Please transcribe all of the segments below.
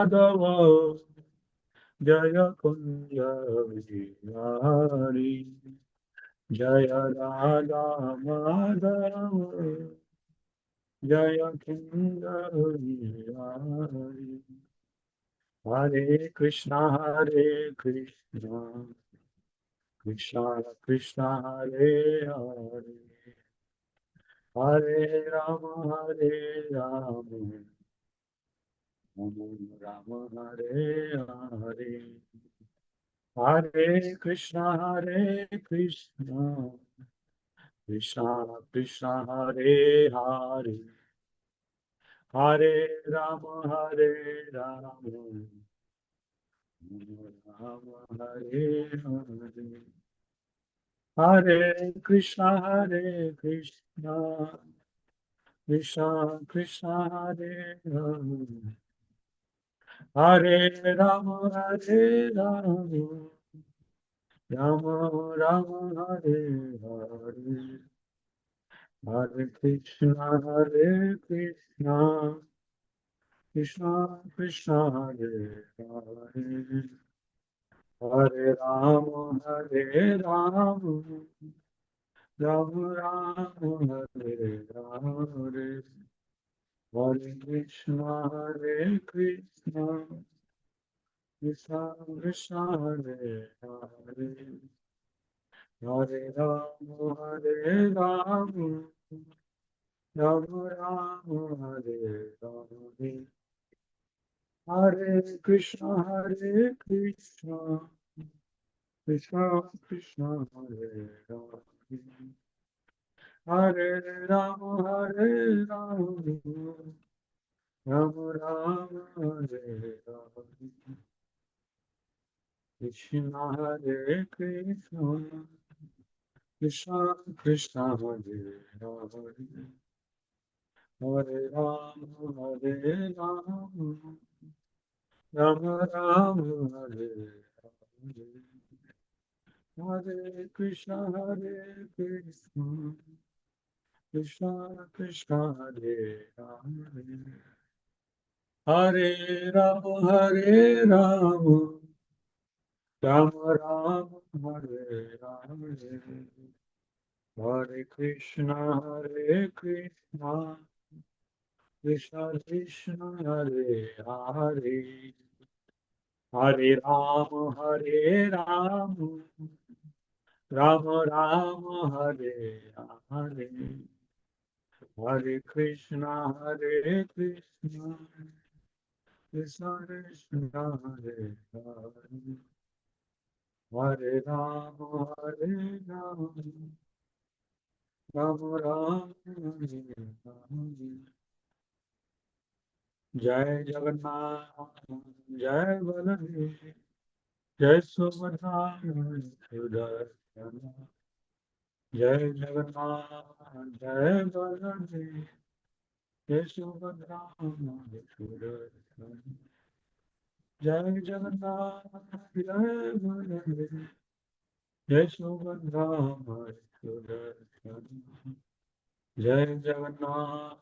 Madhav, Jaya Kunja Vihari, Jaya Radha Madhav, Jaya Kunja Vihari. Hare Krishna, Krishna Krishna, Hare Hare, Hare Rama, Rama Rama, Hare Hare. Hare Krishna, Krishna Krishna, Hare Hare, Hare Rama, Rama Hare Hare. Hare Krishna, Krishna Krishna, Hare Hare, Hare Rama, Rama Rama, Hare Hare. Hare Krishna, Krishna Krishna, Hare Hare, Hare Hare Rama, Rama Rama, Hare Hare. Hare Krishna, Krishna Krishna, Hare Hare, Hare Rama, Hare Rama, Rama Rama, Hare Hare. Hare Krishna, Krishna Krishna, Hare Hare, Hare Rama, Hare Rama, Rama Rama, Hare Hare. Krishna Hare Krishna, Krishna Krishna, Hare Hare, Hare Rama, Hare Rama, Rama Rama, Hare Hare. Hare Krishna, Krishna Krishna, Hare Hare, Hare Rama, Hare Rama, Rama Rama, Hare Hare. Hare Krishna, Krishna Krishna, Hare Hare, Hare Rama, Hare Rama, Rama Rama, Hare Hare. Hare Krishna, Krishna Krishna, Hare Hare, Hare Rama, Hare Rama, Rama Rama, Hare Hare. Jai Jagannath, Jai Baladev, Jai Subhadra, Sudarsana. Jai Jagannath, Jai Baladev, Jai Subhadra, Sudarsana. Jai Jagannath, Jai Baladev, Jai Subhadra, Sudarsana. Jai Jagannath,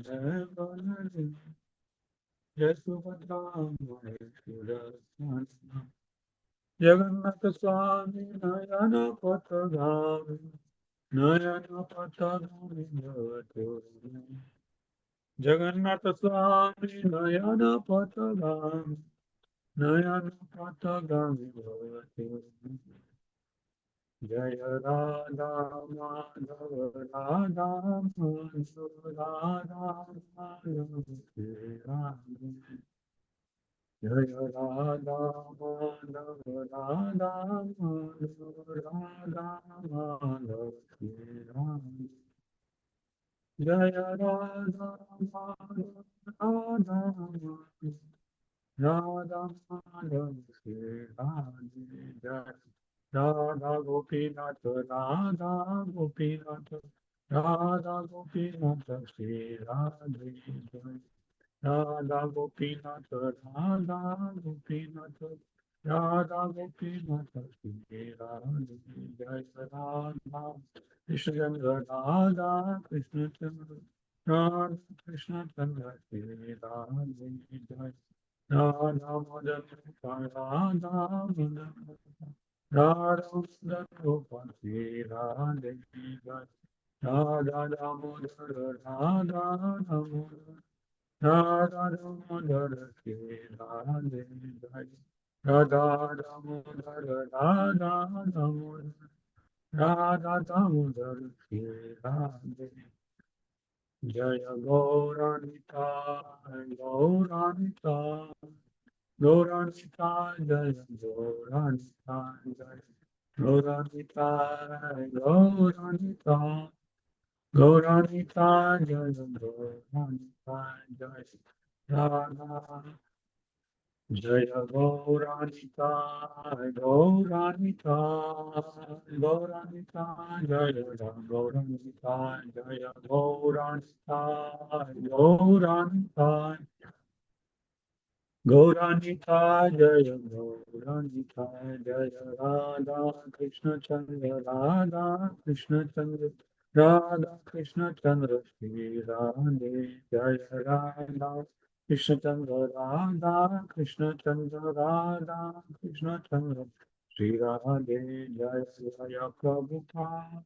Jai Baladev, Jai Subhadra, Sudarsana. Jagannath Swami Nayana Patagami, Nayana Patagami Bhavaturami. Jagannath Swami Nayana Patagami, Nayana Patagami Bhavaturami. Jaya Radha Madhava, Radha Madhava, Radha Madhava, Shri Radha. Jaya Radha Madhava, Radha Madhava, Radha Madhava, Shri Radha. Jaya Radha Madhava, Radha Madhava, Radha Madhava, Shri Radha. Radha Gopinath, Radha Gopinath, Radha Gopinath, Shri Radha. Radha Gopinath, Radha Gopinath, Radha Gopinath, Shri Radha. Jai Radha Krishna Chandra, Radha Krishna Chandra, Radha Krishna Chandra, Shri Radha. Jai Radha Madan Radha Madan Radha Madan Gopati Radhe Jai Radha Damodar Radha Damodar Radha Damodar Ke Radhe Jai Radha Damodar Radha Damodar Radha Damodar Ke Radhe Jaya Gauranita Gauranita Gauranita Jaya Gauranita Jaya Gauranita Gauranita Gauranita Jaya Gauranita Jaya Radha Jaya Gauranita Gauranita Gauranita Jaya Gauranita Jaya Gauranita Gauranita Gauranita Jaya Gauranita Jaya Radha Krishna Chandra Radha Krishna Chandra Radha Krishna Chandra Shri Radhe Jaya Radha Krishna Chandra Radha Krishna Chandra Radha Krishna Chandra Shri Radhe Jaya Jaya Prabhupada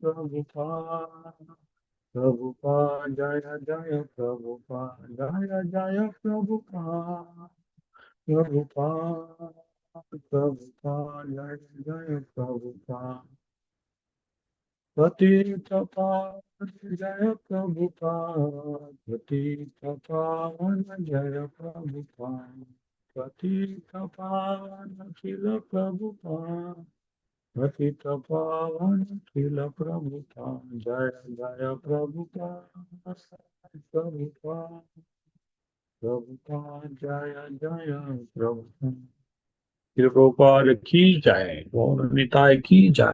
Prabhupada Prabhupada Jaya Jaya Prabhupada Jaya Jaya Prabhupada Prabhupada Prabhupada Jaya Jaya Prabhupada Patita Pavana Jaya Prabhupada Patita Pavana Jaya Prabhupada Patita Pavana Srila Prabhupada Patita Pavana Srila Prabhupada Jaya Jaya Prabhupada Prabhupada Prabhupada Jaya Jaya Prabhupada Srila Prabhupada की जय गौर निताय की जय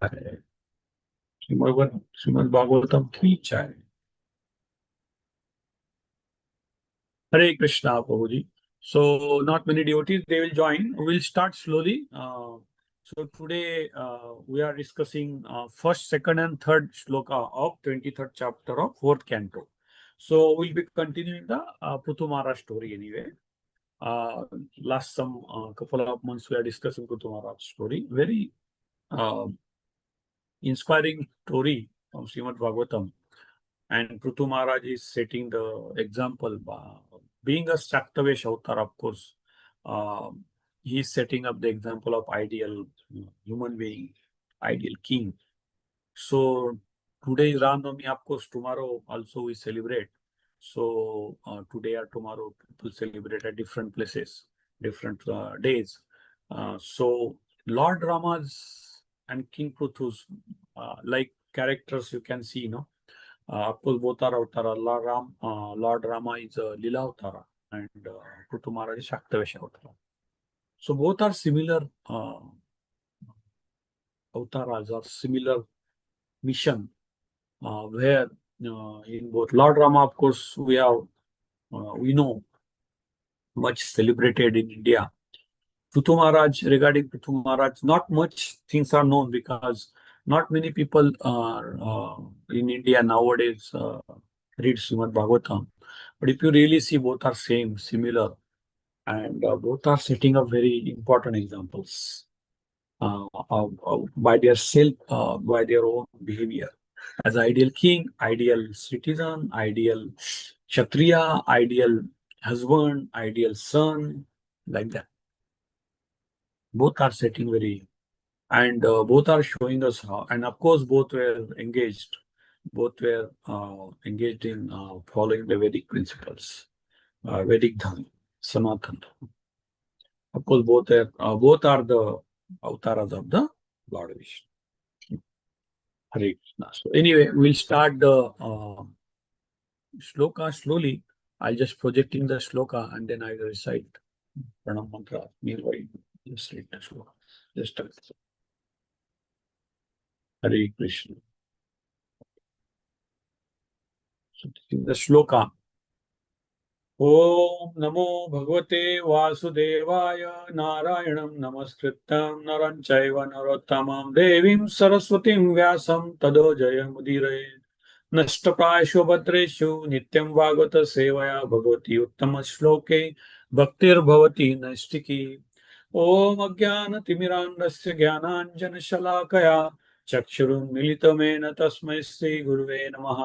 श्रीमद् भागवतम की जय Hare Krishna Prabhuji. So not many devotees they will join. We'll start slowly. So today we are discussing first, second, and third shloka of 23rd chapter of fourth canto. So we'll be continuing the Pruthumara story anyway. Uh, Last some couple of months we are discussing Pruthumara story. Very uh, inspiring story from Srimad Bhagavatam. And Prithu Maharaj is setting the example. Being a Shaktavesh avatar, of course, he is setting up the example of ideal human being, ideal king. So today is Ram Navami, of course, tomorrow also we celebrate. So today or tomorrow people celebrate at different places, different days. So Lord Rama's and King Pruthu's like characters you can see, of course, both are Avatara. Lord Rama is a Lila Avatara and Prithu Maharaj is Shaktavesha Avatara. So both are similar avatars or similar mission where in both Lord Rama, of course, we know much celebrated in India. Prithu Maharaj, regarding Prithu Maharaj, not much things are known because not many people are in India nowadays read Srimad Bhagavatam. But if you really see, both are same, similar, and both are setting up very important examples by their self, by their own behavior. As ideal king, ideal citizen, ideal kshatriya, ideal husband, ideal son, like that. Both are setting very, and both are showing us how, and of course, both were engaged. Both were engaged in following the Vedic principles, Vedic Dharma, Sanatana. Of course, both are the avatars of the Lord Vishnu. Hare Krishna. So anyway, we'll start the shloka slowly. I'll just projecting the shloka and then I will recite pranam mantra. Meanwhile, just read the shloka. Just start. Hare Krishna. So this is the shloka. Om Namo Bhagavate Vasudevaya Narayanam Namaskritam Naram Chaiva Narottamam Devim Saraswatim Vyasam Tado Jayam Udire Nashtaprayashu Bhadreshu Nityam Bhagavata Sevaya Bhagavati Uttama Shloke भक्तिर्भवति नैष्टिकी। ॐ अज्ञानतिमिरान्धस्य ज्ञानाञ्जनशलाकया चक्षुरुन्मिलितमेन तस्मै श्रीगुरुवे नमः।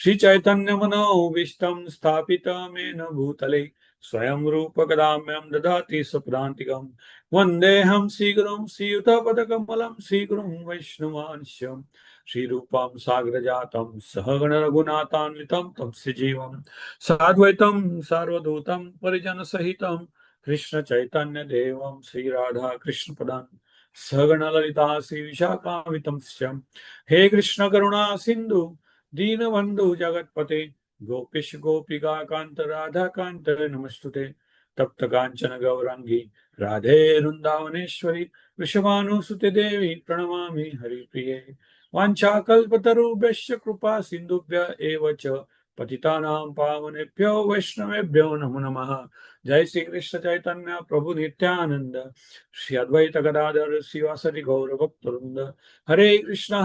श्रीचैतन्यमनोभीष्टं स्थापितमेन भूतले स्वयं रूपकदाम्यं ददाति स्वपदान्तिकम्। वन्देऽहं श्रीगुरुं श्रीयुतपदकमलं श्रीगुरुं वैष्णवांश्यम् श्रीरूपं साग्रजातं सहगण रघुनाथान्वितं तं सजीवं साद्वैतं सार्वभूतं परिजनसहितं कृष्ण चैतन्य देवं श्री राधा कृष्ण पदान सगण ललिता श्री विशाखान्वितं श्याम। हे कृष्ण करुणा सिंधु दीनबंधु जगतपते गोपेश गोपिका कांत राधा कांत नमस्तुते। तप्त कांचन गौरांगी राधे वृंदावनेश्वरी वृषभानुसुते देवी प्रणमामि हरिप्रिये। वाञ्छाकल्पतरुभ्यश्च कृपा सिन्धुभ्य एव च पतितानां पावनेभ्यो वैष्णवेभ्यो नमो नमः। जय श्री कृष्ण चैतन्य प्रभु नित्यानंद श्री अद्वैत गदाधर श्रीवासदि गौर भक्तवृंद। हरे कृष्ण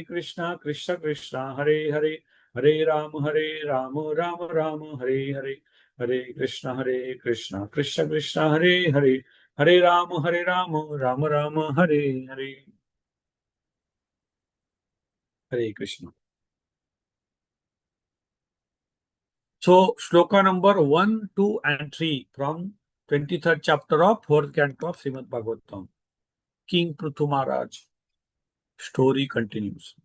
कृष्ण कृष्ण हरे हरे, हरे राम राम राम हरे हरे। हरे कृष्ण कृष्ण कृष्ण हरे हरे, हरे राम राम राम हरे हरे। हरे Krishna. So, shloka number 1, 2, and 3 from 23rd chapter of 4th canto of Srimad Bhagavatam. King Prithu Maharaj. Story continues.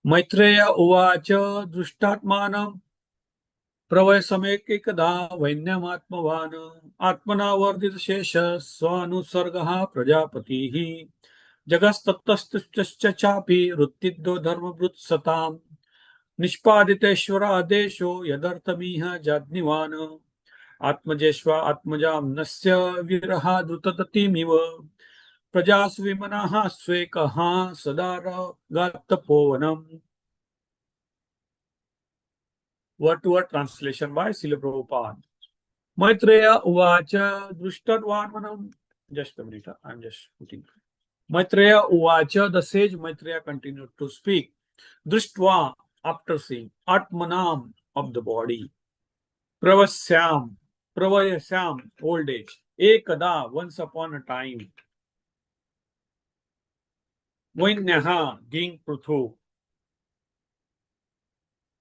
Maitreya uvacha drushtatmanam pravaysamekekada vainyamaatmavan atmana vardita shesha svanusargaha prajapatihi jagastatastascha chapi ruttiddo dharmavrit satam निष्पादितेश्वर आदेशो यदर्थमिह जाज्ञिवान् आत्मजेष्वा आत्मजां नस्य विरहा द्रुतततिमिव प्रजासु विमनाः स्वेकः सदा गातपोवनम्. Word to word translation by Srila Prabhupada. Maitreya uvacha drushtatvanam. Just a minute, I'm just putting. Maitreya uvacha, the sage Maitreya continued to speak. Drishtva, after seeing, Atmanam, of the body. Pravasyam, Pravayasyam, old age. Ekada, once upon a time. Vainyaha, being Pruthu.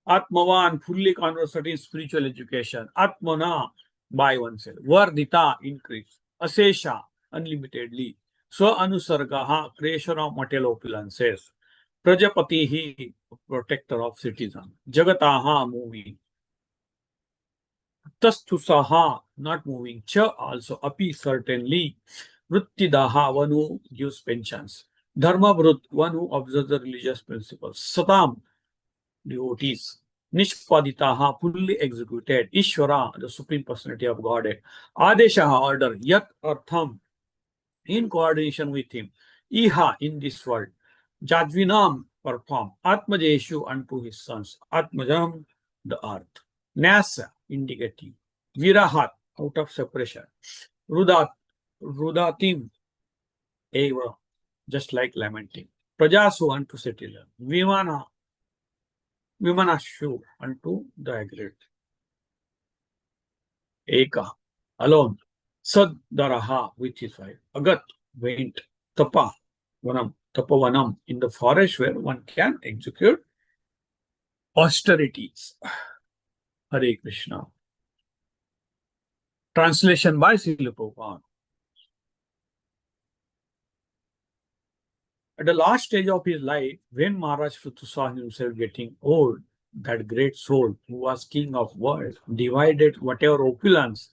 Atmavan, fully conversant in spiritual education. Atmana, by oneself. Vardita, increase. Asesha, unlimitedly. So Anusargaha, creation of material opulences. Prajapatihi, protector of citizens. Jagataha, moving. Tastusaha, not moving. Cha, also. Api, certainly. Vrittidaha, one who gives pensions. Dharma Vrut, one who observes the religious principles. Satam, devotees. Nishpaditaha, fully executed. Ishvara, the supreme personality of Godhead. Adeshaha, order. Yat artham, in coordination with him. Iha, in this world. Jadvinam, perform. Atmajeshu, unto his sons. Atmajam, the earth. Nasa, indicative. Virahat, out of separation. Rudat, Rudatim, eva, just like lamenting. Prajasu, unto citizen. Vimana, Vimanashu, unto the agreed. Eka, alone. Saddaraha, with his wife. Agat, went. Tapa, Vanam, Tapavanam, in the forest where one can execute austerities. Hare Krishna. Translation by Srila Prabhupada. At the last stage of his life, when Maharaj Prithu saw himself getting old, that great soul who was king of world divided whatever opulence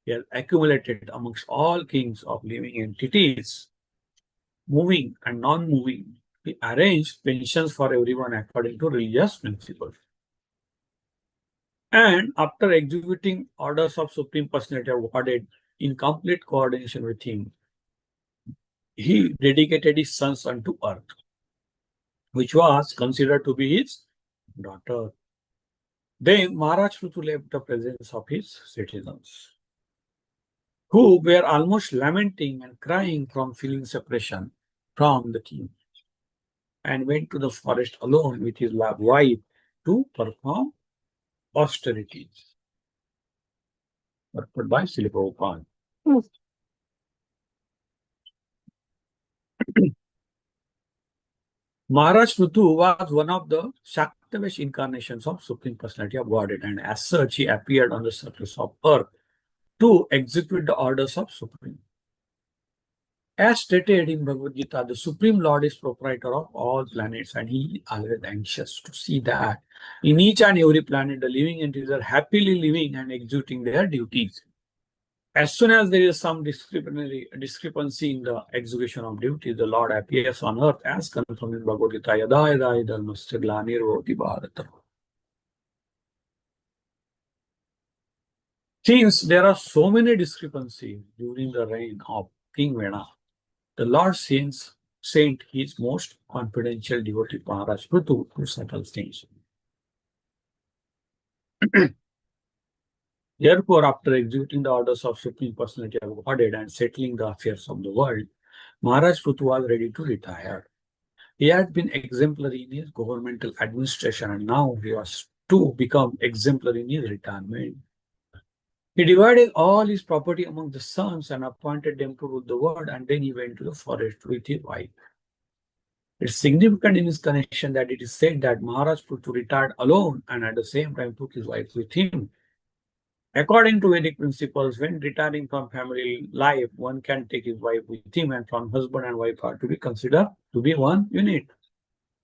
he had accumulated amongst all kings of living entities, moving and non-moving. He arranged pensions for everyone according to religious principles. And after executing orders of Supreme Personality of Godhead in complete coordination with him, he dedicated his sons unto earth, which was considered to be his daughter. Then Maharaj Prithu left the presence of his citizens, who were almost lamenting and crying from feeling separation from the king, and went to the forest alone with his wife to perform austerities. put by Srila Prabhupada. Maharaj Prithu was one of the Shaktavesh incarnations of Supreme Personality of Godhead, and as such, he appeared on the surface of earth to execute the orders of Supreme. As stated in Bhagavad Gita, the Supreme Lord is proprietor of all planets, and he is always anxious to see that in each and every planet, the living entities are happily living and executing their duties. As soon as there is some discrepancy in the execution of duty, the Lord appears on earth as confirmed in Bhagavad Gita, Yada yada dharmasya glanirvoti bharata. Since there are so many discrepancies during the reign of King Vena, the Lord sent his most confidential devotee Maharaj Prithu to settle things. Therefore, after executing the orders of Supreme Personality of Godhead and settling the affairs of the world, Maharaj Prithu was ready to retire. He had been exemplary in his governmental administration, and now he was to become exemplary in his retirement. He divided all his property among the sons and appointed them to rule the world, and then he went to the forest with his wife. It's significant in his connection that it is said that Maharaj Prithu retired alone and at the same time took his wife with him. According to Vedic principles, when retiring from family life, one can take his wife with him, and from husband and wife are to be considered to be one unit.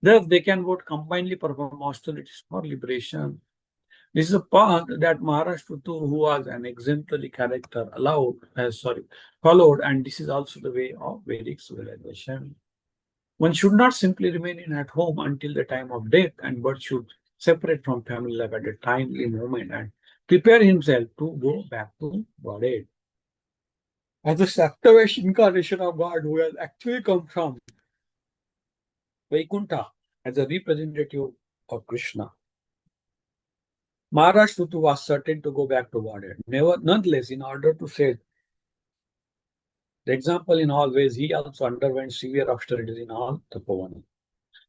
Thus, they can both combinedly perform austerities for liberation. This is a path that Maharaj Prithu, who was an exemplary character, followed, and this is also the way of Vedic civilization. One should not simply remain at home until the time of death, but should separate from family life at a timely moment and prepare himself to go back to Godhead. As the Saptavesh incarnation of God, who has actually come from Vaikuntha as a representative of Krishna, Maharaj Prithu was certain to go back to Godhead. Nonetheless, in order to set the example in all ways, he also underwent severe austerities in all tapovanas.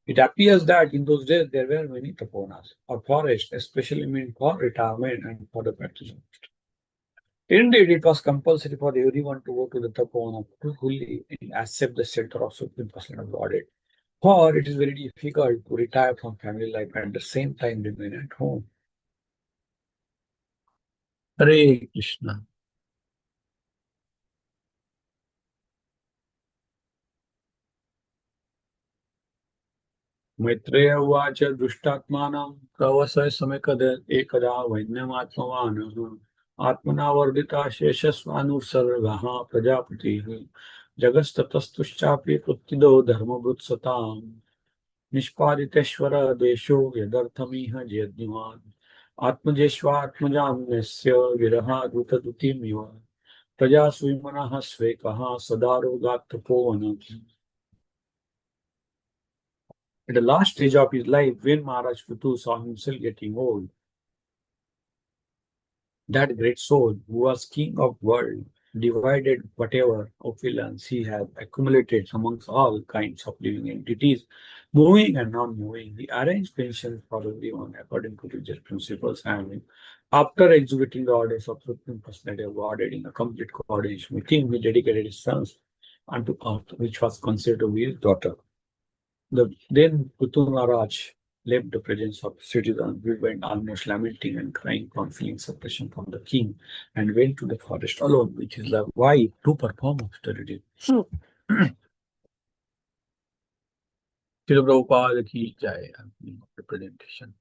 It appears that in those days there were many taponas or forests, especially meant for retirement and for the practice of it. Indeed, it was compulsory for everyone to go to the tapona to fully accept the center of Supreme Personality of Godhead. For it is very difficult to retire from family life and at the same time remain at home. Hare Krishna. Maitreya उवाच दुष्टात्मानं प्रवसय समकद एकदा वैन्यमात्मवानः आत्मना वर्धिता शेषस्वानुसर्गः प्रजापतिः जगस्ततस्तुश्चापि कृत्तिदो धर्मभृत्सताम् निष्पादितेश्वर देशो यदर्थमिह जयद्युमान् आत्मजेष्वात्मजान्यस्य विरहादुतदुतिमिव प्रजासु विमनः स्वेकः सदारोगात् तपोवनम्. At the last stage of his life, when Maharaj Prithu saw himself getting old, that great soul, who was king of world, divided whatever opulence he had accumulated amongst all kinds of living entities, moving and non-moving. He arranged pensions for everyone according to religious principles, and after executing the orders of Supreme Personality of Godhead in a complete coordination with him, he dedicated his sons unto earth, which was considered to be his daughter. Then Prithu Maharaj left the presence of citizens. We went almost lamenting and crying from feeling separation from the king and went to the forest alone, which is the wife to perform austerity. Srila Prabhupada ki jai, representation.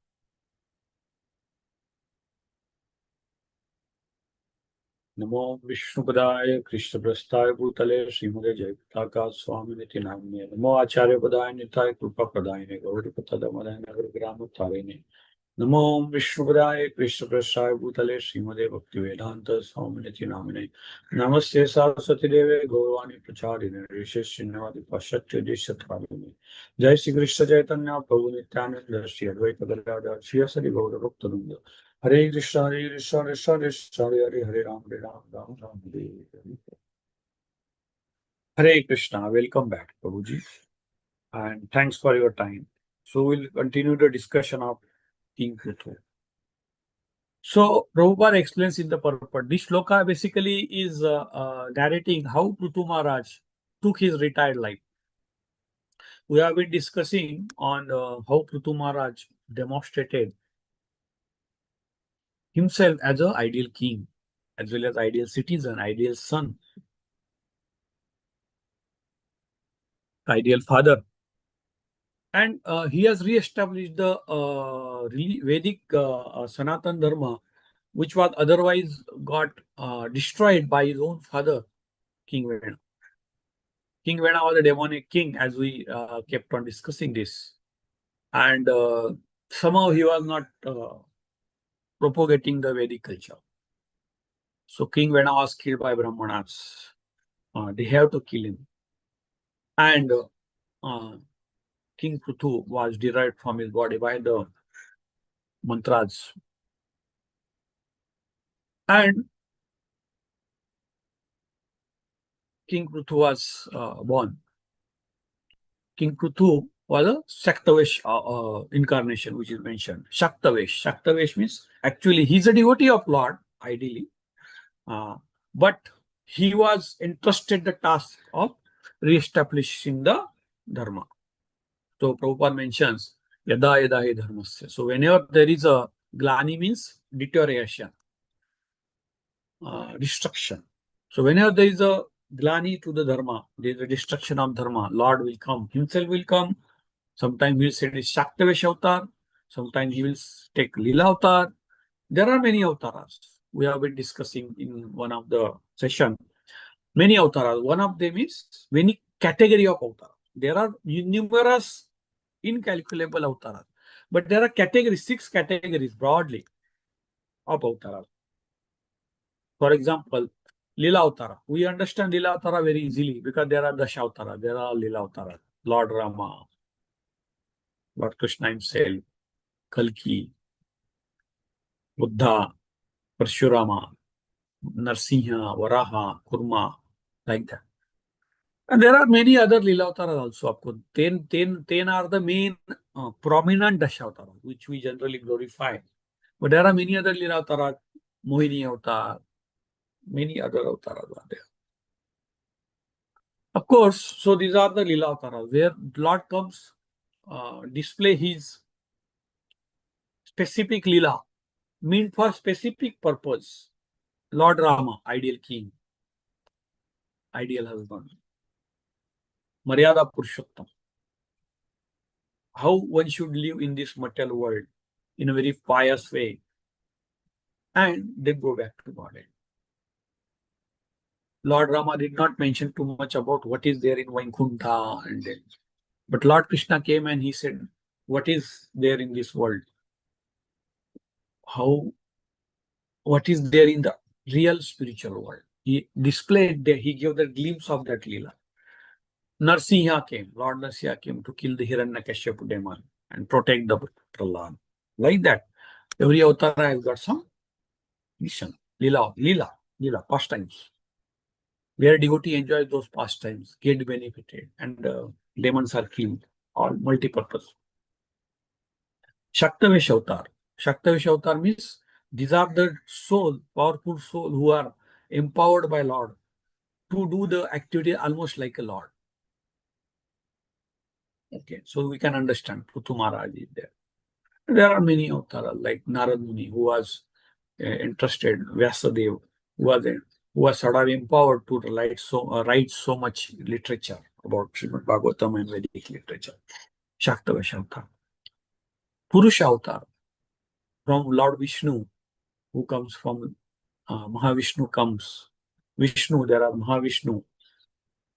नमो विष्णुपदाय कृष्णप्रस्थाय भूतले श्रीमते जयप्रकाश स्वामी निति नामिने नमो आचार्य पदाय निताय कृपा प्रदायिने गौरीपतमदाय नगरग्रामोत्थारिणे नमो विष्णुपदाय कृष्णप्रस्थाय भूतले श्रीमते भक्तिवेदांत स्वामी निति नामिने नमस्ते सरस्वती देवे गौरवाणी प्रचारिणे ऋषिश्रीनिवादि पाश्चात्य देशत्वारिणे जय श्री कृष्ण चैतन्य प्रभु नित्यानंद श्री अद्वैत गदाधर श्री हरि गौर भक्तवृंद Hare Krishna, Krishna Krishna, Hare Ram, Ram Ram, Hare Hare. Hare Krishna, welcome back, Prabhuji, and thanks for your time. So we'll continue the discussion of King Prithu. So Prabhupada explains in the purport. This shloka basically is narrating how Prithu Maharaj took his retired life. We have been discussing on how Prithu Maharaj demonstrated himself as an ideal king, as well as ideal citizen, ideal son, ideal father. And he has re-established the Vedic Sanatan Dharma, which was otherwise got destroyed by his own father, King Vena. King Vena was a demonic king, as we kept on discussing this. And somehow he was not propagating the Vedic culture. So King Vena was killed by Brahmanas. They have to kill him. And uh, King Prithu was derived from his body by the mantras. And King Prithu was born. King Prithu was a Shaktavesh incarnation, which is mentioned. Shaktavesh. Shaktavesh means actually he's a devotee of Lord, ideally. But he was entrusted the task of re-establishing the Dharma. So Prabhupada mentions Yada Yada Hi Dharmasya. So whenever there is a glani means deterioration, destruction. So whenever there is a glani to the Dharma, there is a destruction of Dharma, Lord will come, himself will come. Sometimes he will say this Shaktavesh avatar, sometimes he will take Lila avatar. There are many avatars. We have been discussing in one of the session. Many avatars. One of them is many category of avatars. There are numerous incalculable avatars. But there are categories, 6 categories broadly of avatars. For example, Lila Avtara. We understand Lila Avtara very easily because there are Dasha Avtara, there are Lila Avtara, Lord Rama, Lord Krishna himself, Kalki, Buddha, Parshurama, Narsimha, Varaha, Kurma, like that. And there are many other Lila Avtaras also, of course. 10 are the main prominent Dasha Avtaras, which we generally glorify. But there are many other Lila Avtaras, Mohini Avatar, many other Avtaras are there. Of course, so these are the Lila Avtaras, where Lord comes display his specific Lila, meant for specific purpose. Lord Rama, ideal king, ideal husband. Maryada Purushottam, how one should live in this material world in a very pious way, and then go back to God. Lord Rama did not mention too much about what is there in Vaikuntha, and then, but Lord Krishna came and he said, what is there in this world? How, what is there in the real spiritual world? He displayed there, he gave the glimpse of that Leela. Narsimha came, Lord Narsimha came to kill the Hiranyakashipu demon and protect the Prahlad. Like that, every avatar has got some mission. Leela, pastimes. Where devotee enjoys those pastimes, get benefited, and demons are killed, all multi-purpose. Shaktavesh avatar. Shaktavesh avatar means these are the soul, powerful soul who are empowered by Lord to do the activity almost like a Lord. Okay, so we can understand Prithu Maharaj is there. There are many avatars like Narad Muni, who was entrusted, Vyasadev, who was sort of empowered to write so much literature about Srimad Bhagavatam and Vedic literature. Shaktavesh avatar. Purusha avatar from Lord Vishnu, who comes from Mahavishnu comes. Vishnu, there are Mahavishnu,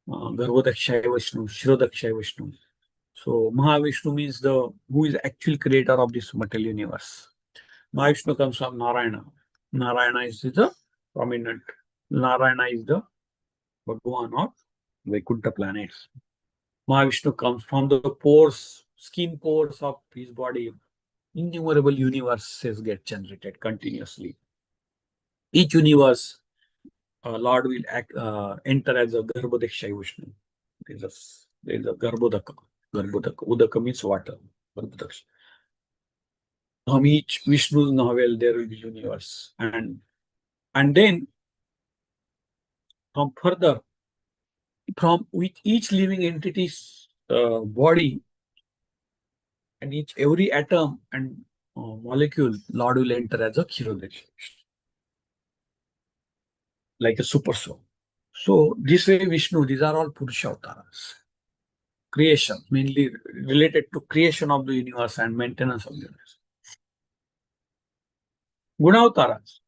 Garbhodakshaya Vishnu, Shirodakshaya Vishnu. So Mahavishnu means the who is actual creator of this material universe. Mahavishnu comes from Narayana. Narayana is the prominent. Narayana is the Bhagavan of Vaikuntha planets. Mahavishnu comes from the pores, skin pores of his body. Innumerable universes get generated continuously. Each universe, Lord will enter as a Garbhodakshaya Vishnu. There is a Garbhodaka. Garbhodaka. Udaka means water. Garbhodakshaya. from each Vishnu's novel there will be universe, and then from further, from with each living entity's body and each every atom and molecule, Lord will enter as a Kshirodakshi, like a super soul. So this way Vishnu, these are all Purusha avatars. Creation, mainly related to creation of the universe and maintenance of the universe. Gunavataras,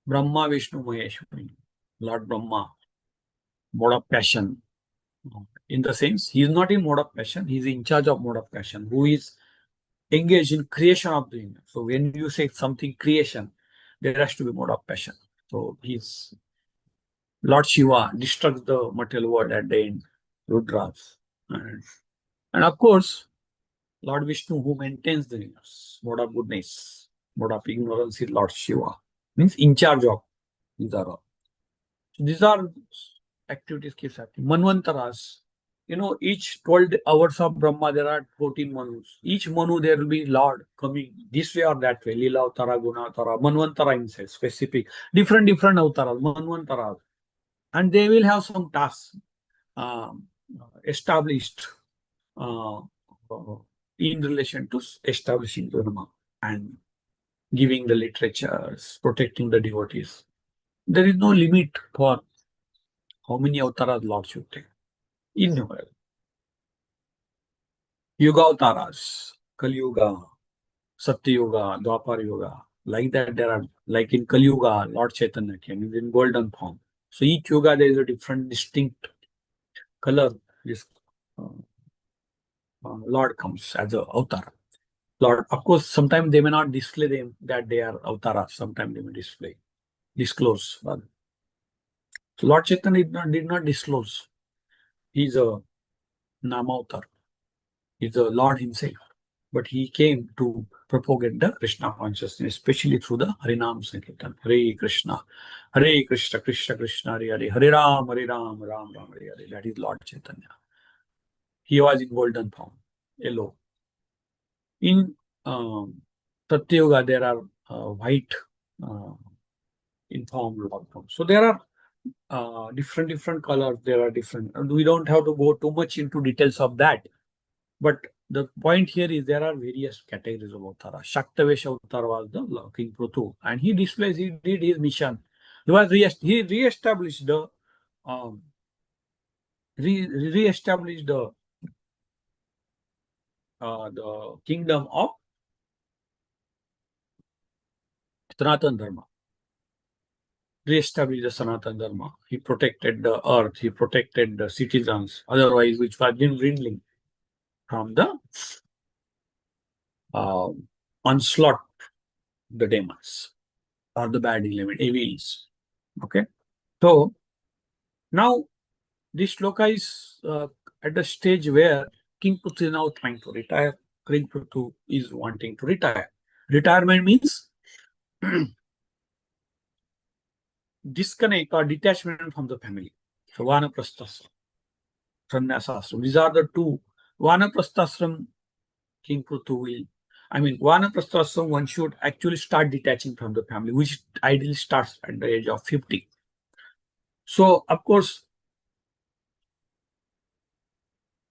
Brahma, Vishnu, Mahesh, Lord Brahma, mode of passion. In the sense, he is not in mode of passion, he is in charge of mode of passion, who is engaged in creation of the universe. So when you say something creation, there has to be mode of passion. So he's Lord Shiva destructs the material world at the end, Rudras. And of course, Lord Vishnu, who maintains the universe, mode of goodness, mode of ignorance is Lord Shiva, means in charge of. These are all. So these are activities keeps happening. Manvantaras, each 12 hours of Brahma, there are 14 Manus. Each Manu, there will be Lord coming this way or that way. Lila Avtara, Guna Avtara, Manvantara in specific, different Avtaras, Manvantaras. And they will have some tasks established uh, in relation to establishing Dharma and giving the literatures, protecting the devotees. There is no limit for how many avatars Lord should take. Innumerable. Yuga avatars, Kali Yuga, Satya Yuga, Dwapar Yuga. Like that, there are, like in Kali Yuga, Lord Chaitanya came in golden form. So each Yuga, there is a different, distinct color. This Lord comes as a avatar. Lord, of course, sometimes they may not display them that they are avatars. Sometimes they may disclose. Rather. So Lord Chaitanya did not disclose. He's a Namavatar. He's the Lord himself. But he came to propagate the Krishna consciousness, especially through the Harinam Sankirtan. Hare Krishna, Krishna Krishna, Hare Hare, Hare Ram, Ram Ram, Hare Hare. That is Lord Chaitanya. He was in golden form, yellow. In Satya Yuga, there are white informed Lord form. So there are different colors. There are different. We don't have to go too much into details of that. But the point here is there are various categories of avatara. Shaktavesha avatar was the King Prithu, and he did his mission. He re-established the the kingdom of Sanatana Dharma. Re-established the Sanatana Dharma. He protected the earth. He protected the citizens. Otherwise, which was been dwindling from the onslaught, the demons or the bad element, evils. Okay. So now this shloka is at the stage where King Prithu is now trying to retire. King Prithu is wanting to retire. Retirement means disconnect or detachment from the family. So Vanaprasthasram, Sannyasasram. These are the two. Vanaprasthasram, King Prithu will. Vanaprasthasram, one should actually start detaching from the family, which ideally starts at the age of 50. So, of course,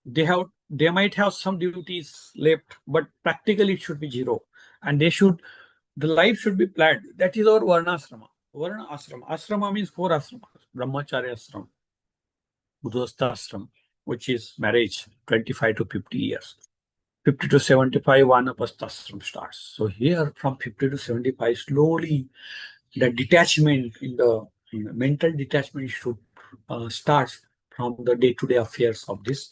they might have some duties left, but practically it should be zero. And the life should be planned. That is our Varnasrama. Varna Asrama. Asrama means 4 asramas. Brahmacharya Asram, Grihastha Asram, which is marriage, 25 to 50 years. 50 to 75, Vanaprastha Asram starts. So here from 50 to 75, slowly the detachment mental detachment should start from the day-to-day affairs of this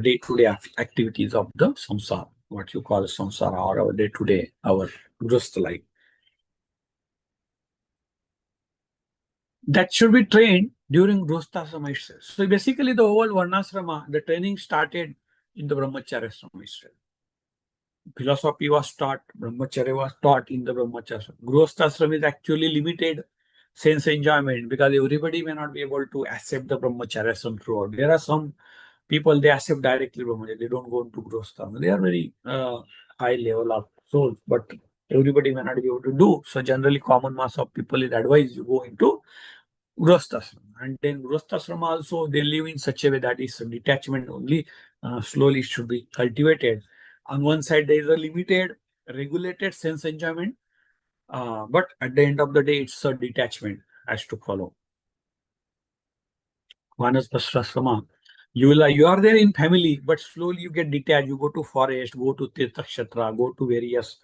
day-to-day activities of the samsara, what you call samsara, or our day-to-day, our grihastha life. That should be trained during grihasthasrama itself. So basically the whole varnasrama, the training started in the brahmacharya asrama itself. Philosophy was taught, brahmacharya was taught in the brahmacharya. Grihasthasrama is actually limited sense enjoyment because everybody may not be able to accept the brahmacharya throughout. There are some people, they accept directly brahmacharya, they don't go into grihastha. They are very high level of souls, but everybody may not be able to do. So generally, common mass of people is advised you go into Grosthasrama. And then Grosthasrama also, they live in such a way that is detachment only slowly should be cultivated. On one side, there is a limited, regulated sense enjoyment, but at the end of the day, it's a detachment has to follow. Vanasprashrama, you are there in family, but slowly you get detached. You go to forest, go to Tirthakshetra, go to various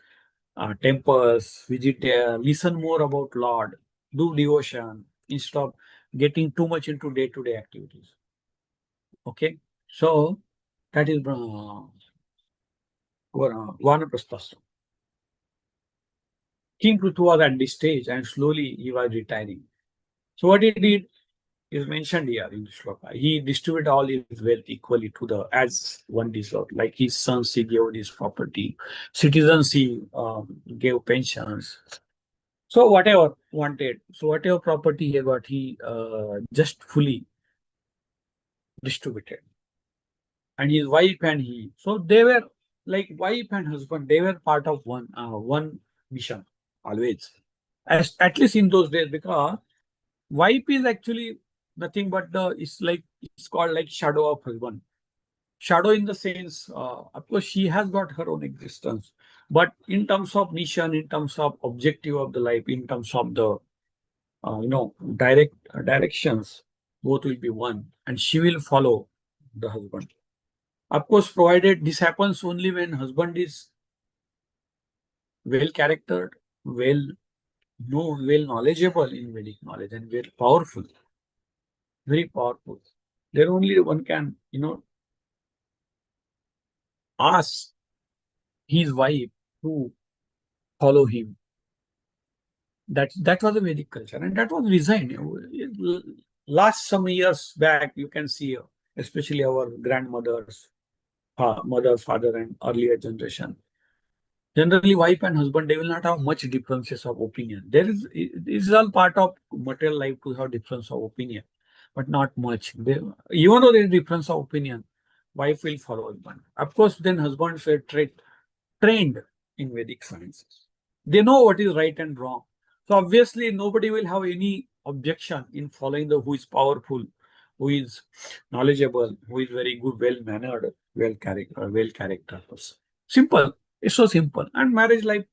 temples, visit, listen more about Lord, do devotion instead of getting too much into day-to-day activities. Okay, so that is Vanaprasthasrama. King Prithu was at this stage and slowly he was retiring. So what he did is mentioned here in the shloka. He distributed all his wealth equally to the as one deserved. Like his sons, he gave his property. Citizens, he gave pensions. So whatever wanted, so whatever property he got, he just fully distributed. And his wife and he, so they were like wife and husband. They were part of one mission always, as at least in those days, because wife is actually nothing but it's called like shadow of husband. Shadow in the sense, of course, she has got her own existence, but in terms of mission, in terms of objective of the life, in terms of the directions, both will be one, and she will follow the husband. Of course, provided this happens only when husband is well charactered, well knowledgeable in Vedic knowledge, and very powerful, very powerful. Then only one can, ask his wife to follow him. That was a Vedic culture, and that was resigned. Last some years back, you can see, especially our grandmothers, mother, father, and earlier generation. Generally, wife and husband, they will not have much differences of opinion. It is all part of material life to have difference of opinion, but not much. Even though there is difference of opinion, wife will follow husband. Of course, then husbands were trained in Vedic sciences. They know what is right and wrong. So obviously, nobody will have any objection in following the who is powerful, who is knowledgeable, who is very good, well mannered, well character person. Simple. It's so simple. And marriage life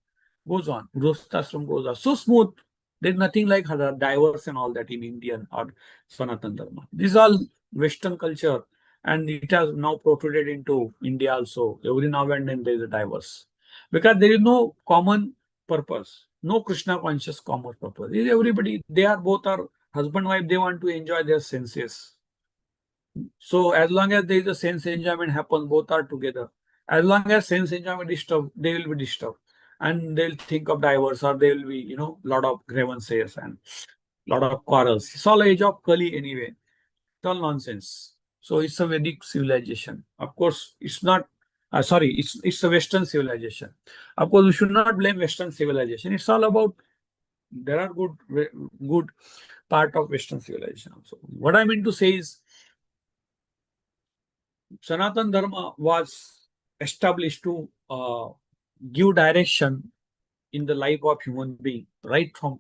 goes on. Grosthashram goes on. So smooth. There's nothing like divorce and all that in Indian or Sanatan Dharma. These are all Western culture, and it has now protruded into India also. Every now and then there is a divorce. Because there is no common purpose, no Krishna conscious common purpose. Everybody, they are both are husband wife, they want to enjoy their senses. So as long as there is a sense enjoyment happen, both are together. As long as sense enjoyment disturbed, they will be disturbed. And they'll think of divorce, or there will be, lot of grievances and lot of quarrels. It's all age of Kali anyway. It's all nonsense. So it's a Vedic civilization. Of course, it's not, sorry, it's a Western civilization. Of course, we should not blame Western civilization. It's all about, there are good part of Western civilization also. What I mean to say is, Sanatan Dharma was established to give direction in the life of human being, right from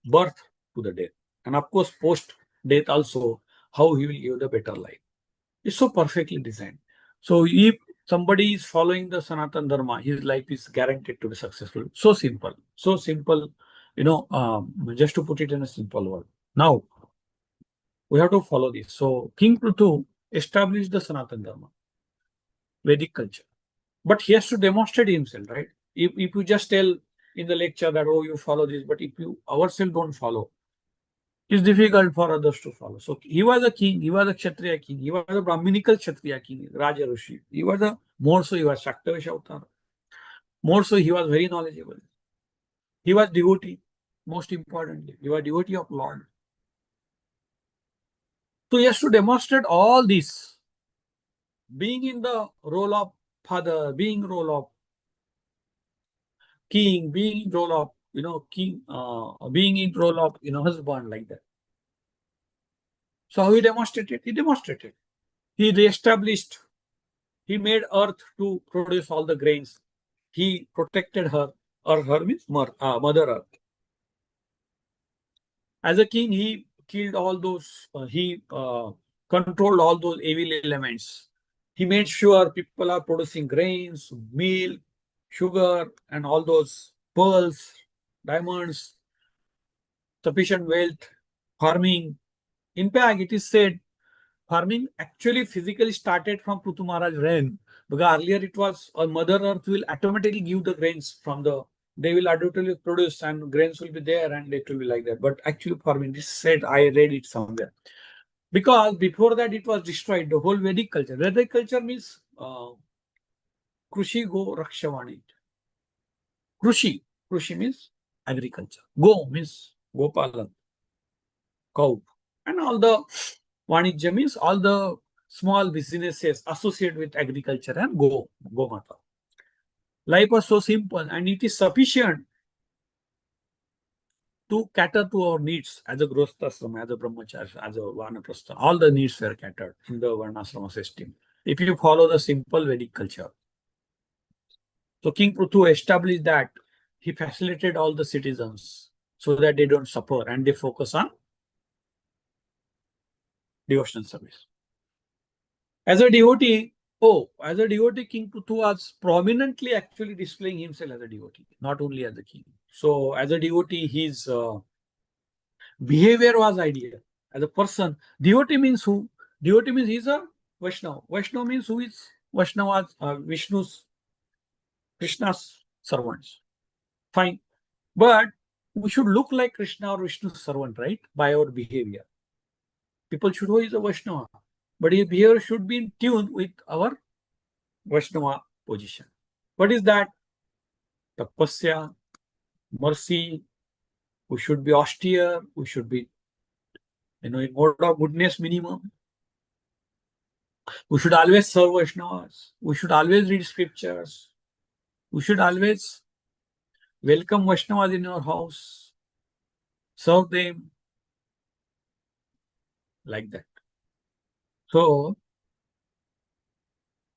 birth to the death. And of course, post death also, how he will give the better life. It's so perfectly designed. So if somebody is following the Sanatan Dharma, his life is guaranteed to be successful. So simple. So simple, just to put it in a simple word. Now, we have to follow this. So King Prithu established the Sanatan Dharma, Vedic culture. But he has to demonstrate himself, right? If you just tell in the lecture that, oh, you follow this, but if you ourselves don't follow, it's difficult for others to follow. So he was a king, he was a Kshatriya king, he was a Brahminical Kshatriya king, Raja Rishi. He was more so he was Shaktavash avatar. More so he was very knowledgeable. He was devotee, most importantly. He was devotee of Lord. So he has to demonstrate all this. Being in the role of father, being role of king, being in role of king, being in role of husband, like that. So how he demonstrated? He demonstrated. He reestablished. He made earth to produce all the grains. He protected her, or her means Mother Earth. As a king, he killed all those, he controlled all those evil elements. He made sure people are producing grains, milk, sugar, and all those pearls, diamonds, sufficient wealth, farming. In fact, it is said farming actually physically started from Prithu Maharaj's reign, because earlier it was Mother Earth will automatically give the grains from the, they will automatically produce and grains will be there and it will be like that. But actually farming, this said, I read it somewhere. Because before that it was destroyed, the whole Vedic culture. Vedic culture means Krushi Go Rakshavani. Krushi means agriculture. Go means Gopalan, cow. And all the Vanijya means all the small businesses associated with agriculture and go mata. Life was so simple and it is sufficient to cater to our needs as a grosthasrama, as a brahmachari, as a vanaprastha. All the needs were catered in the varnasrama system. If you follow the simple Vedic culture. So King Prithu established that he facilitated all the citizens so that they don't suffer and they focus on devotional service. As a devotee, King Prithu was prominently actually displaying himself as a devotee, not only as a king. So as a devotee, his behavior was ideal. As a person, devotee means who? Devotee means he's a Vaishnava. Vaishnava means who is Vaishnavas, Vishnu's, Krishna's servants. Fine. But we should look like Krishna or Vishnu's servant, right? By our behavior. People should know he's a Vaishnava. But his behavior should be in tune with our Vaishnava position. What is that? Tapasya, mercy. We should be austere. We should be, in mode of goodness minimum. We should always serve Vaishnavas. We should always read scriptures. We should always welcome Vaishnavas in our house. Serve them. Like that. So,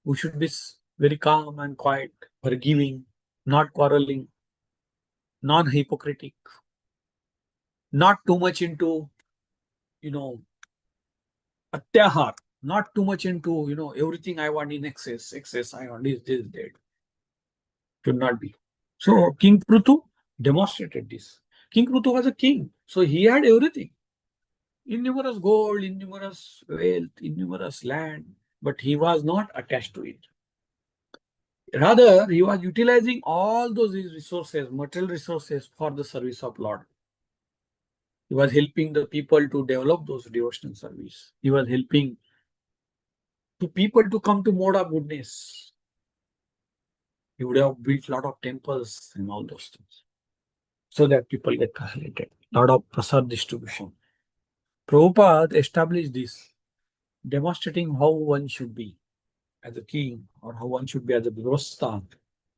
we should be very calm and quiet, forgiving, not quarreling, non-hypocritic, not too much into, atyahar, not too much into, everything I want in excess I want this, that. Should not be. So King Prithu demonstrated this. King Prithu was a king, so he had everything. Innumerous gold, innumerous wealth, innumerous land, but he was not attached to it. Rather, he was utilizing all those resources, material resources, for the service of Lord. He was helping the people to develop those devotional service. He was helping to people to come to mode of goodness. He would have built a lot of temples and all those things so that people get facilitated. A lot of prasad distribution. Prabhupada established this, demonstrating how one should be as a king, or how one should be as a Grihastha,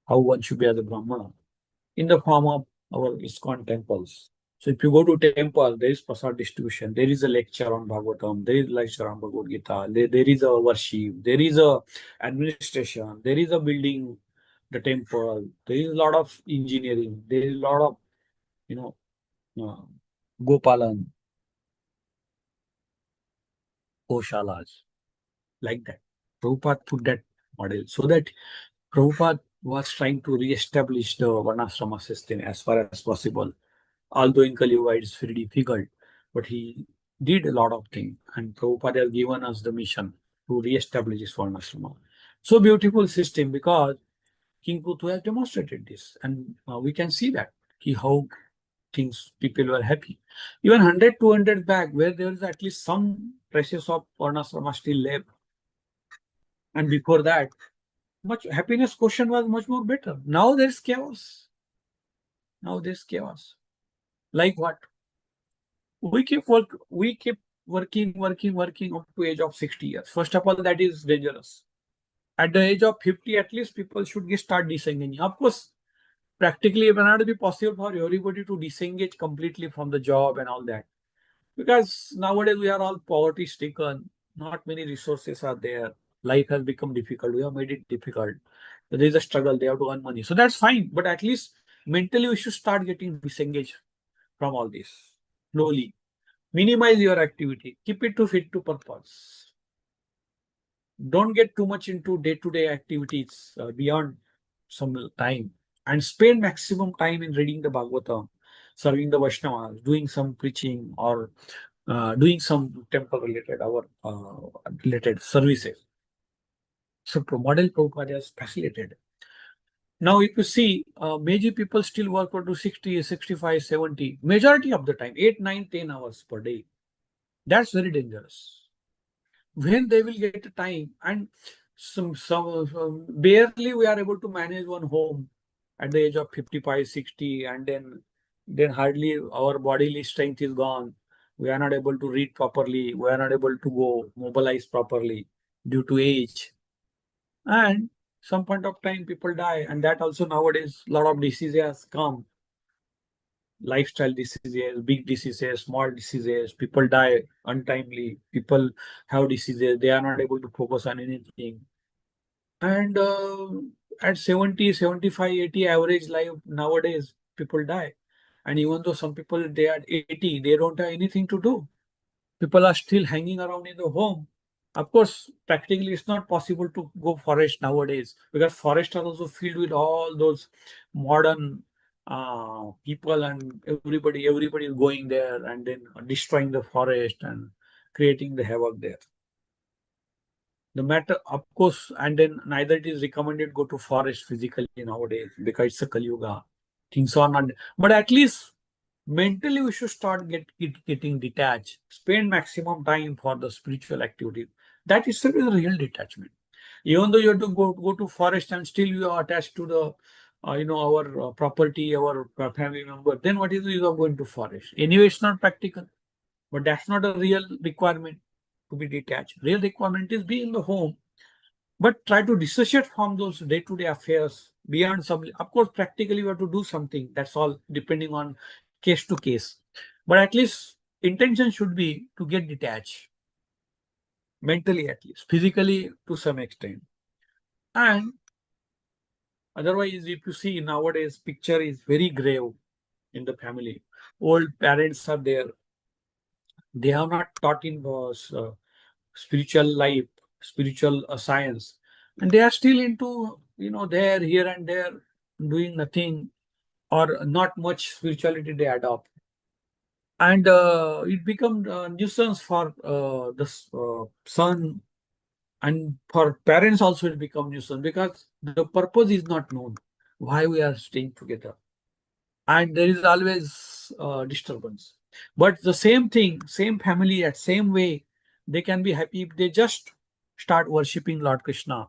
how one should be as a Brahmana, in the form of our ISKCON temples. So if you go to temple, there is prasad distribution, there is a lecture on Bhagavatam, there is a lecture on Bhagavad Gita, there is a worship, there is a administration, there is a building the temple, there is a lot of engineering, there is a lot of, Gopalan, Goshalas, like that. Prabhupada put that model so that Prabhupada was trying to re-establish the Varnasrama system as far as possible. Although in Kali Yuga it's very difficult, but he did a lot of things. And Prabhupada has given us the mission to re-establish this Varnasrama. So beautiful system, because King Puthu has demonstrated this. And we can see that how things, people were happy. Even 100, 200 back, where there is at least some traces of Varnasrama still left. And before that, much happiness quotient was much more better. Now there's chaos. Like what? We keep working up to age of 60 years. First of all, that is dangerous. At the age of 50, at least people should start disengaging. Of course, practically it may not be possible for everybody to disengage completely from the job and all that. Because nowadays we are all poverty stricken. Not many resources are there. Life has become difficult. We have made it difficult. There is a struggle. They have to earn money. So that's fine. But at least mentally, we should start getting disengaged from all this slowly. Minimize your activity. Keep it to fit to purpose. Don't get too much into day-to-day activities beyond some time, and spend maximum time in reading the Bhagavatam, serving the Vaishnavas, doing some preaching, or doing some temple related or related services. So model Prabhupada has facilitated. Now, if you see, major people still work for to 60, 65, 70, majority of the time, 8, 9, 10 hours per day. That's very dangerous. When they will get time, and some barely we are able to manage one home at the age of 55, 60, and then hardly our bodily strength is gone. We are not able to read properly. We are not able to go mobilize properly due to age. And some point of time people die, and that also nowadays a lot of diseases come, lifestyle diseases, big diseases, small diseases. People die untimely. People have diseases. They are not able to focus on anything. And at 70, 75, 80 average life nowadays, people die. And even though some people, they are 80, they don't have anything to do. People are still hanging around in the home. Of course, practically it's not possible to go forest nowadays, because forests are also filled with all those modern people, and everybody is going there and then destroying the forest and creating the havoc there. The matter, of course, and then neither it is recommended go to forest physically nowadays, because it's a Kali Yuga. Things are not, but at least mentally we should start getting detached. Spend maximum time for the spiritual activity. That is a real detachment. Even though you have to go to forest and still you are attached to the our property, our family member, then what is the use of going to forest? Anyway, it's not practical. But that's not a real requirement to be detached. Real requirement is be in the home, but try to dissociate from those day-to-day affairs beyond some. Of course, practically we have to do something. That's all, depending on case to case. But at least intention should be to get detached mentally, at least physically to some extent. And otherwise, if you see nowadays, picture is very grave in the family. Old parents are there. They have not taught in spiritual life, spiritual science, and they are still into there, here and there, doing nothing or not much spirituality they adopt, and it becomes a nuisance for the son, and for parents also it becomes nuisance, because the purpose is not known why we are staying together, and there is always disturbance. But the same thing, same family, at same way, they can be happy if they just start worshipping Lord Krishna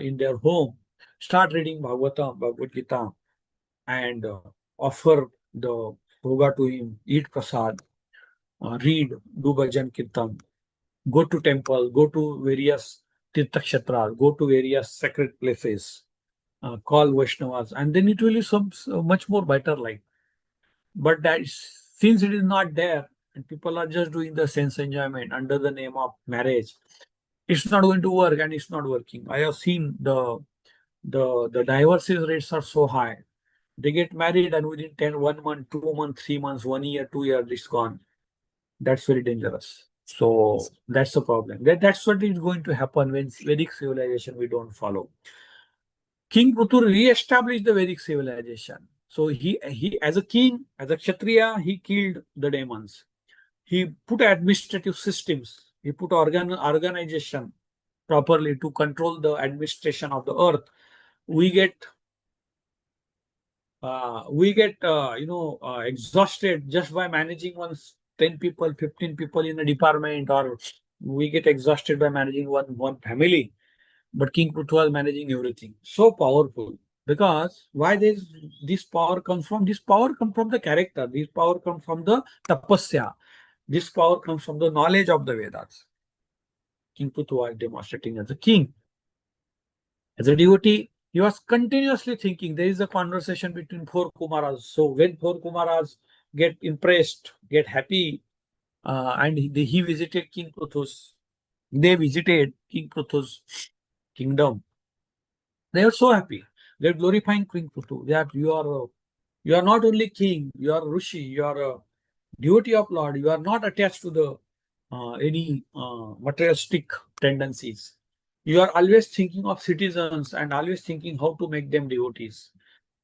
in their home, start reading Bhagavatam, Bhagavad Gita, and offer the bhoga to him, eat prasad, read, do bhajan kirtan, go to temple, go to various tirthakshatras, go to various sacred places, call Vaishnavas, and then it will be some so much more better life. But that since it is not there, and people are just doing the sense enjoyment under the name of marriage, it's not going to work, and it's not working. I have seen the divorce rates are so high. They get married, and within 10, 1 month, 2 months, 3 months, 1 year, 2 years, it's gone. That's very dangerous. So that's the problem. That's what is going to happen when Vedic civilization we don't follow. King Pruthur re-established the Vedic civilization. So he as a king, as a Kshatriya, he killed the demons. He put administrative systems. He put organization properly to control the administration of the earth. We get exhausted just by managing 10 people, 15 people in a department, or we get exhausted by managing one family. But King Pruthra was managing everything. So powerful. Because why this power comes from? This power comes from the character. This power comes from the tapasya. This power comes from the knowledge of the Vedas. King Pruthra was demonstrating as a king. As a devotee, he was continuously thinking. There is a conversation between four Kumaras. So when four Kumaras get impressed, get happy, and he visited King Pruthu's, they visited King Pruthu's kingdom. They are so happy. They're glorifying King Prutu. That you are not only king, you are Rishi, you are a devotee of Lord. You are not attached to the any materialistic tendencies. You are always thinking of citizens and always thinking how to make them devotees,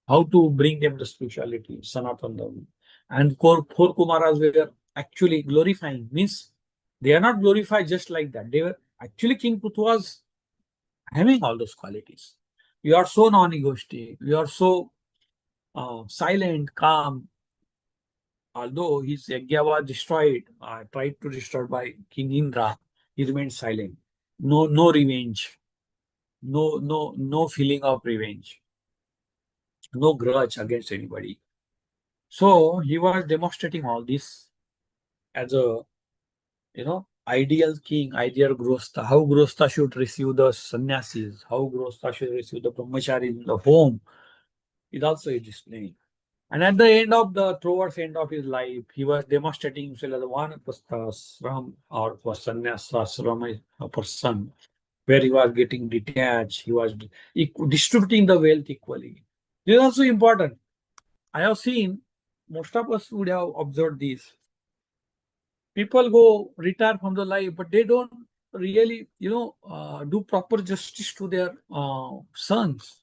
how to bring them to spirituality, Sanatan Dharma. And four Kumaras were actually glorifying, means they are not glorified just like that. They were actually King Prutu was having all those qualities. You are so non-egoistic, you are so silent, calm. Although his yajna was destroyed, tried to destroy by King Indra, he remained silent. No revenge, no feeling of revenge, no grudge against anybody. So he was demonstrating all this as a ideal king, ideal Grostha, how Grostha should receive the sannyasis, how Grostha should receive the brahmacharis in the home, is also a display. And at the end of towards end of his life, he was demonstrating himself as a vanapastha or was sannyasasram, a person where he was getting detached, he was distributing the wealth equally. This is also important. I have seen, most of us would have observed this. People go retire from the life, but they don't really, do proper justice to their sons.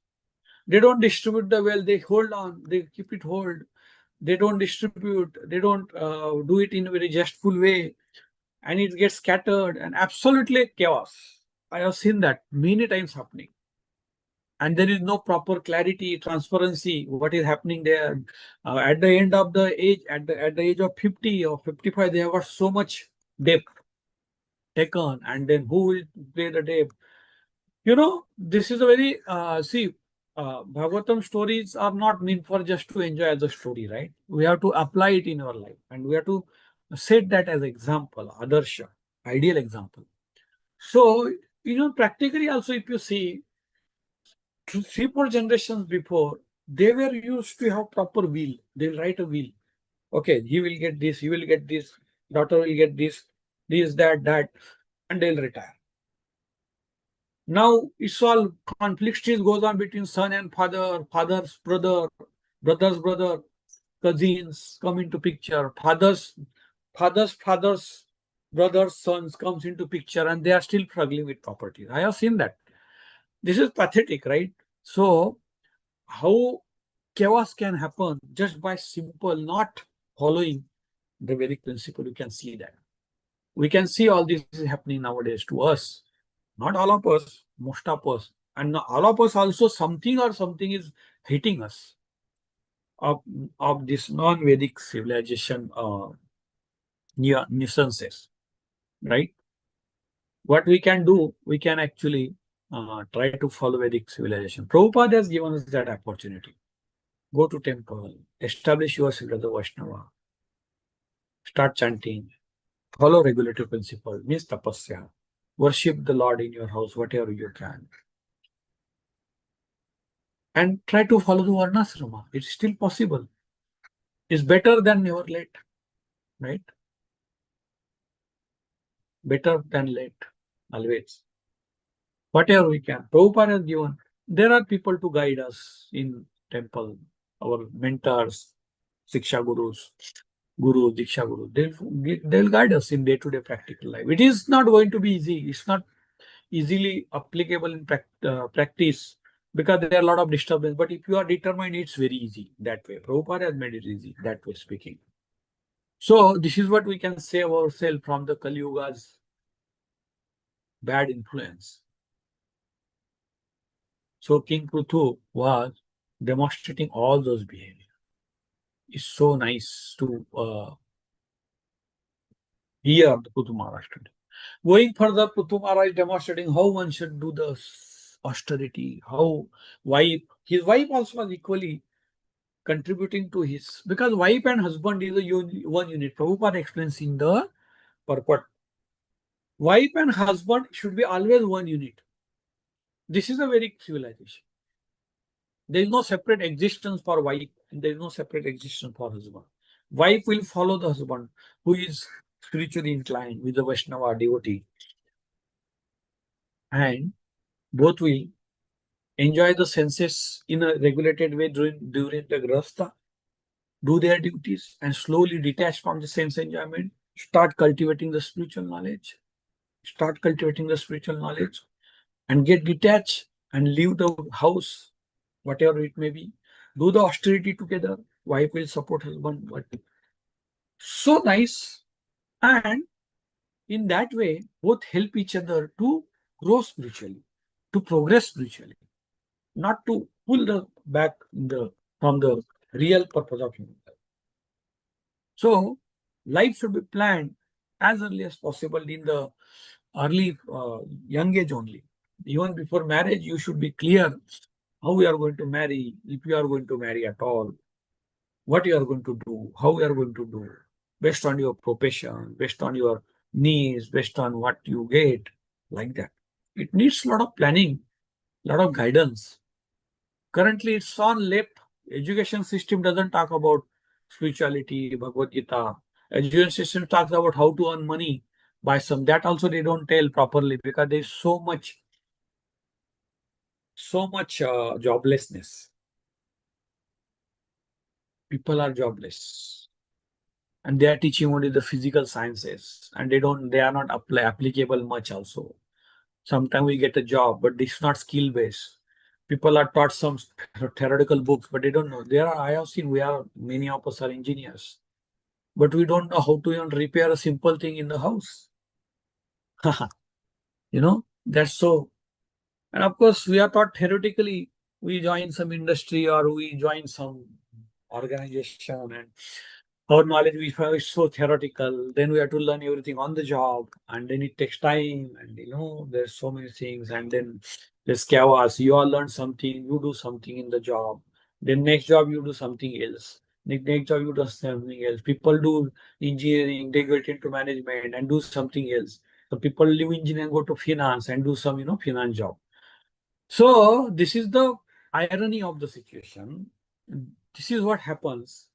They don't distribute the wealth. They hold on. They keep it hold. They don't distribute. They don't do it in a very justful way, and it gets scattered and absolutely chaos. I have seen that many times happening, and there is no proper clarity, transparency. What is happening there? At the end of the age, at the age of 50 or 55, they have got so much debt taken, and then who will pay the debt? This is a very Bhagavatam stories are not meant for just to enjoy as a story, right? We have to apply it in our life, and we have to set that as example, adarsha, ideal example. So, practically also, if you see, 3, 4 generations before, they were used to have proper will. They'll write a will. Okay, he will get this, he will get this, daughter will get this, that, and they'll retire. Now it's all conflict still goes on between son and father, father's brother, brother's brother, cousins come into picture, father's brother's sons comes into picture, and they are still struggling with property. I have seen that. This is pathetic, right? So how chaos can happen just by simple not following the Vedic principle? You can see that. We can see all this is happening nowadays to us. Not all of us, most of us. And all of us also something is hitting us of, of this non-Vedic civilization nuisances, right? What we can do, we can actually try to follow Vedic civilization. Prabhupada has given us that opportunity. Go to temple, establish yourself as a Vaishnava, start chanting, follow regulative principle, means tapasya, worship the Lord in your house, whatever you can. And try to follow the Varnasrama. It's still possible. It's better than never late, right? Better than late, always. Whatever we can. Prabhupada has given. There are people to guide us in temple, our mentors, Siksha Gurus, Guru, Diksha Guru. They'll guide us in day-to-day practical life. It is not going to be easy. It's not easily applicable in practice because there are a lot of disturbance. But if you are determined, it's very easy that way. Prabhupada has made it easy that way speaking. So this is what we can save ourselves from the Kali Yuga's bad influence. So King Prithu was demonstrating all those behavior. It's so nice to hear the Prithu Maharaj today. Going further, Prithu Maharaj is demonstrating how one should do the austerity, how his wife also was equally contributing to his, because wife and husband is one unit. Prabhupada explains in the purport. Wife and husband should be always one unit. This is a very civilization. There is no separate existence for wife, and there is no separate existence for husband. Wife will follow the husband who is spiritually inclined with the Vaishnava devotee, and both will enjoy the senses in a regulated way during the grahastha, do their duties, and slowly detach from the sense enjoyment. Start cultivating the spiritual knowledge. Start cultivating the spiritual knowledge and get detached and leave the house, whatever it may be. Do the austerity together. Wife will support husband. But so nice. And in that way, both help each other to grow spiritually, to progress spiritually, not to pull the back from the real purpose of human life. So life should be planned as early as possible in the early young age only. Even before marriage, you should be clear how you are going to marry, if you are going to marry at all, what you are going to do, how you are going to do, based on your profession, based on your needs, based on what you get, like that. It needs a lot of planning, a lot of guidance. Currently, it's on left. Education system doesn't talk about spirituality, Bhagavad Gita. Education system talks about how to earn money by some. That also they don't tell properly because there's so much joblessness. People are jobless, and they are teaching only the physical sciences, and they are not applicable much also. Sometimes we get a job, but it's not skill based. People are taught some theoretical books, but they don't know. I have seen, many of us are engineers, but we don't know how to even repair a simple thing in the house. That's so. And of course, we are taught theoretically. We join some industry or we join some organization, and our knowledge we find is so theoretical. Then we have to learn everything on the job, and then it takes time. And there's so many things. And then there's chaos. You all learn something, you do something in the job. Then next job you do something else. Next job you do something else. People do engineering, they get into management and do something else. So people leave engineering, go to finance and do some finance job. So this is the irony of the situation. This is what happens.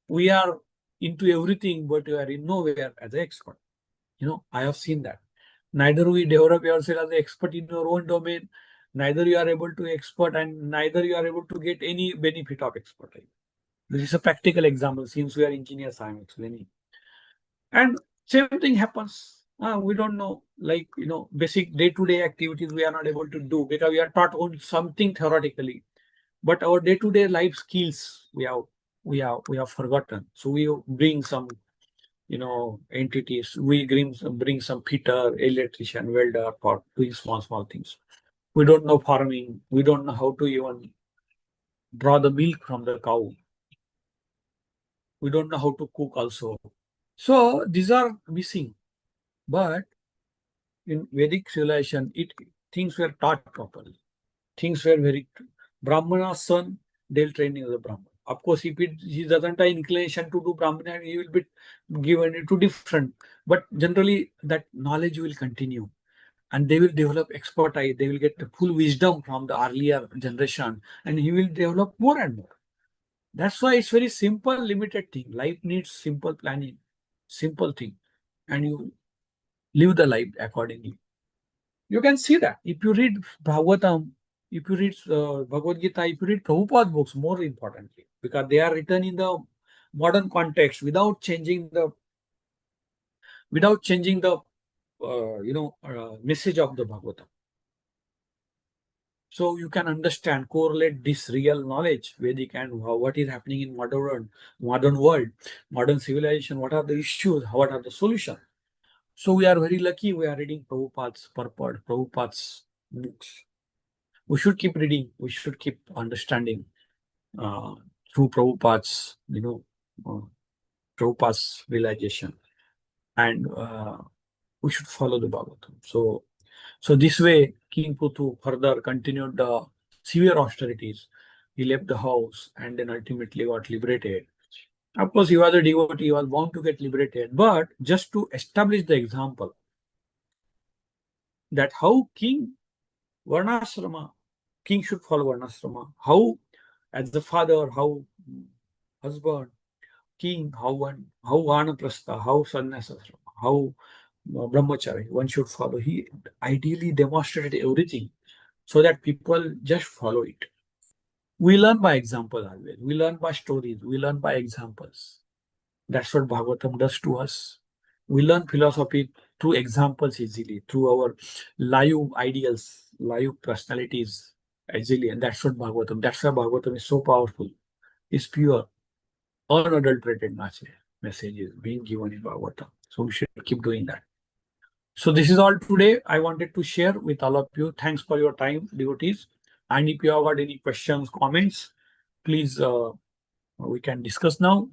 We are into everything, but we are in nowhere as an expert. I have seen that. Neither we develop yourself as an expert in your own domain, neither you are able to expert, and neither you are able to get any benefit of expert. This is a practical example. Since we are engineers, I am explaining. And same thing happens. We don't know, basic day-to-day activities we are not able to do because we are taught on something theoretically, but our day-to-day life skills we have forgotten. So we bring some entities. We bring some fitter, electrician, welder for doing small things. We don't know farming. We don't know how to even draw the milk from the cow. We don't know how to cook also. So these are missing. But in Vedic civilization, things were taught properly. Things were very Brahmana's son, they'll train you as a Brahman. Of course, if he doesn't have inclination to do Brahmana, he will be given it to different. But generally, that knowledge will continue. And they will develop expertise. They will get the full wisdom from the earlier generation, and he will develop more and more. That's why it's very simple, limited thing. Life needs simple planning, simple thing, and you live the life accordingly. You can see that if you read Bhagavatam, if you read Bhagavad Gita, if you read Prabhupada books, more importantly, because they are written in the modern context without changing the message of the Bhagavatam. So you can understand, correlate this real knowledge, Vedic, and what is happening in modern world, modern civilization. What are the issues? What are the solutions? So we are very lucky. We are reading Prabhupada's purport, Prabhupada's books. We should keep reading. We should keep understanding uh, through Prabhupada's realization, and we should follow the Bhagavatam. So this way, King Puthu further continued the severe austerities. He left the house and then ultimately got liberated. Of course, he was a devotee. He was bound to get liberated, but just to establish the example that how Varnashrama, king should follow Varnashrama, how as the father, how husband, king, how Vanaprastha, how sannyasasrama, how brahmachari, one should follow. He ideally demonstrated everything. so that people just follow it. We learn by example always. We learn by stories. We learn by examples. That's what Bhagavatam does to us. We learn philosophy through examples easily, through our live ideals, live personalities easily. And that's what Bhagavatam, that's why Bhagavatam is so powerful. It's pure, unadulterated message is being given in Bhagavatam. So we should keep doing that. So this is all today I wanted to share with all of you. Thanks for your time, devotees. And if you have got any questions, comments, please we can discuss now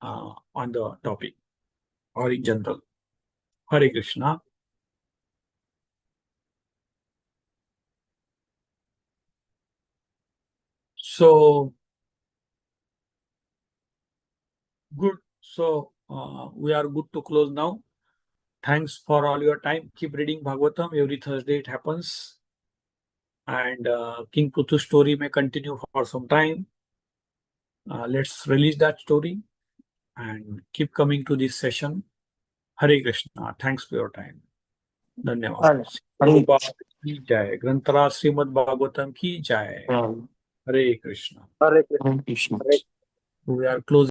on the topic or in general. Hare Krishna. So good. So we are good to close now. Thanks for all your time. Keep reading Bhagavatam. Every Thursday it happens. And King Puthu's story may continue for some time. Let's release that story and keep coming to this session. Hare Krishna. Thanks for your time. धन्यवाद. Hare की जय. ग्रंथराज श्रीमद् भागवतम की जय. Krishna. Hare Krishna. Hare Krishna. We are closing.